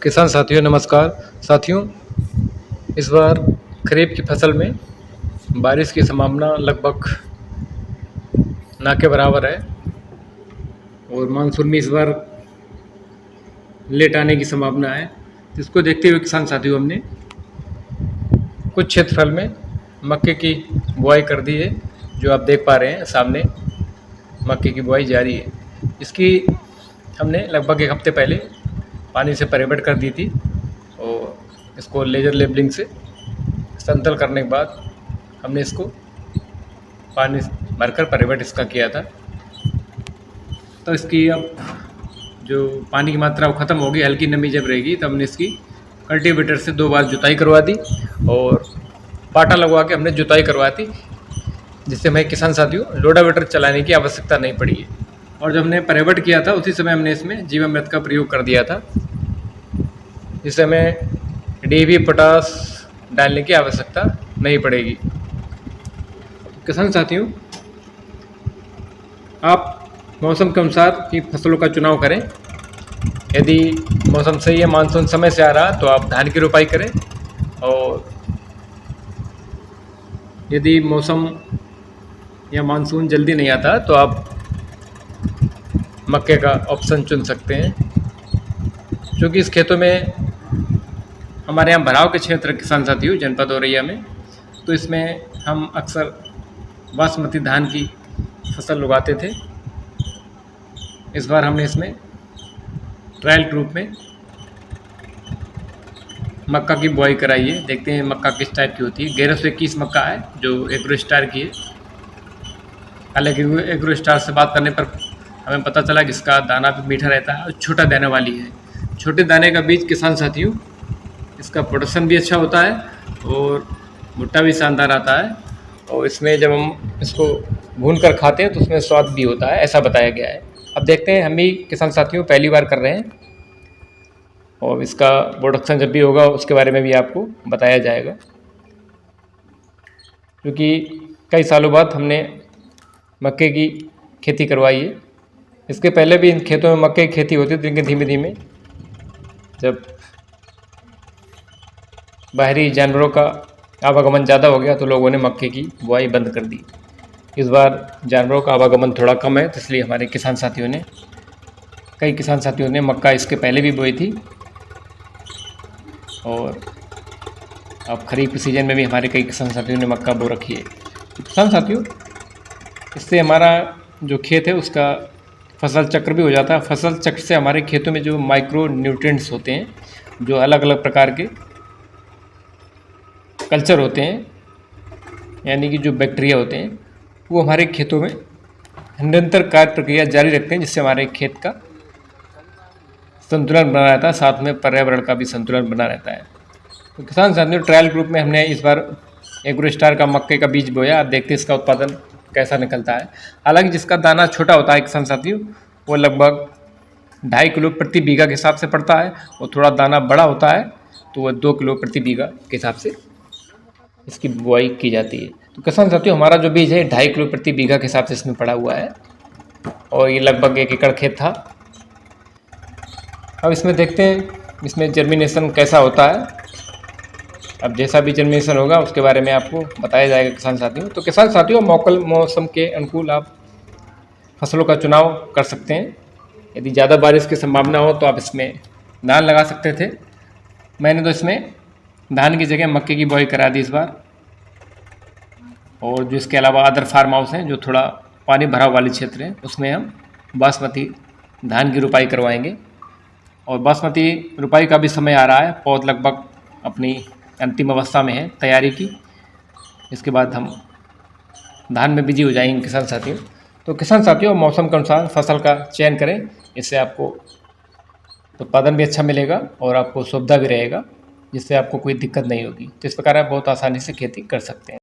किसान साथियों नमस्कार। साथियों, इस बार खरीफ की फसल में बारिश की संभावना लगभग ना के बराबर है और मानसून में इस बार लेट आने की संभावना है। इसको देखते हुए किसान साथियों हमने कुछ क्षेत्रफल में मक्के की बुआई कर दी है। जो आप देख पा रहे हैं सामने मक्के की बुआई जारी है। इसकी हमने लगभग 1 हफ्ते पहले पानी से परेबट कर दी थी और इसको लेज़र लेबलिंग से समतल करने के बाद हमने इसको पानी भरकर परेबट इसका किया था। तो इसकी अब जो पानी की मात्रा वो ख़त्म होगी, हल्की नमी जब रहेगी तब हमने इसकी कल्टीवेटर से 2 बार जुताई करवा दी और पाटा लगवा के हमने जुताई करवा दी, जिससे हमें किसान साथियों रोटावेटर चलाने की आवश्यकता नहीं पड़ी है। और जब हमने परेबट किया था उसी समय हमने इसमें जीवामृत का प्रयोग कर दिया था, जिससे हमें डीएपी पोटास डालने की आवश्यकता नहीं पड़ेगी। किसान साथियों, आप मौसम के अनुसार की फसलों का चुनाव करें। यदि मौसम सही है, मानसून समय से आ रहा तो आप धान की रोपाई करें, और यदि मौसम या मानसून जल्दी नहीं आता तो आप मक्के का ऑप्शन चुन सकते हैं। क्योंकि इस खेतों में हमारे यहाँ भराव के क्षेत्र किसान साथियों जनपद औरैया में, तो इसमें हम अक्सर बासमती धान की फसल उगाते थे। इस बार हमने इसमें ट्रायल के रूप में मक्का की बुआई कराई है। देखते हैं मक्का किस टाइप की होती है। 1121 मक्का है जो एग्रो स्टार की है। हालांकि एग्रो स्टार से बात करने पर हमें पता चला कि इसका दाना भी मीठा रहता है और छोटा दाने वाली है। छोटे दाने का बीज किसान साथियों इसका प्रोडक्शन भी अच्छा होता है और भुट्टा भी शानदार आता है, और इसमें जब हम इसको भून कर खाते हैं तो उसमें स्वाद भी होता है, ऐसा बताया गया है। अब देखते हैं, हम भी किसान साथियों पहली बार कर रहे हैं और इसका प्रोडक्शन जब भी होगा उसके बारे में भी आपको बताया जाएगा। क्योंकि कई सालों बाद हमने मक्के की खेती करवाई है। इसके पहले भी इन खेतों में मक्के की खेती होती थी, लेकिन धीमे धीमे जब बाहरी जानवरों का आवागमन ज़्यादा हो गया तो लोगों ने मक्के की बुआई बंद कर दी। इस बार जानवरों का आवागमन थोड़ा कम है, तो इसलिए हमारे कई किसान साथियों ने मक्का इसके पहले भी बोई थी, और अब खरीफ सीजन में भी हमारे कई किसान साथियों ने मक्का बो रखी है। तो किसान साथियों, इससे हमारा जो खेत है उसका फसल चक्र भी हो जाता है। फसल चक्र से हमारे खेतों में जो माइक्रो न्यूट्रिएंट्स होते हैं, जो अलग अलग प्रकार के कल्चर होते हैं, यानी कि जो बैक्टीरिया होते हैं, वो हमारे खेतों में निरंतर कार्य प्रक्रिया जारी रखते हैं, जिससे हमारे खेत का संतुलन बना रहता है, साथ में पर्यावरण का भी संतुलन बना रहता है। तो किसान साथियों, ट्रायल ग्रुप में हमने इस बार एग्रो स्टार का मक्के का बीज बोया। आप देखते हैं इसका उत्पादन कैसा निकलता है। हालांकि जिसका दाना छोटा होता है किसान साथियों, वो लगभग 2.5 किलो प्रति बीघा के हिसाब से पड़ता है, और थोड़ा दाना बड़ा होता है तो वह 2 किलो प्रति बीघा के हिसाब से इसकी बुआई की जाती है। तो किसान साथियों, हमारा जो बीज है 2.5 किलो प्रति बीघा के हिसाब से इसमें पड़ा हुआ है, और ये लगभग 1 एकड़ खेत था। अब इसमें देखते हैं इसमें जर्मिनेशन कैसा होता है। अब जैसा भी जर्मिनेशन होगा उसके बारे में आपको बताया जाएगा किसान साथियों। तो किसान साथियों, मौसम के अनुकूल आप फसलों का चुनाव कर सकते हैं। यदि ज़्यादा बारिश की संभावना हो तो आप इसमें धान लगा सकते थे। मैंने तो इसमें धान की जगह मक्के की बुआई करा दी इस बार। और जो इसके अलावा अदर फार्म हाउस हैं जो थोड़ा पानी भराव वाले क्षेत्र हैं, उसमें हम बासमती धान की रोपाई करवाएंगे। और बासमती रोपाई का भी समय आ रहा है, पौध लगभग अपनी अंतिम अवस्था में है तैयारी की। इसके बाद हम धान में बिजी हो जाएंगे किसान साथियों। तो किसान साथियों, मौसम के अनुसार फसल का चयन करें, इससे आपको उत्पादन भी अच्छा मिलेगा और आपको सुविधा भी रहेगा, जिससे आपको कोई दिक्कत नहीं होगी। तो इस प्रकार आप बहुत आसानी से खेती कर सकते हैं।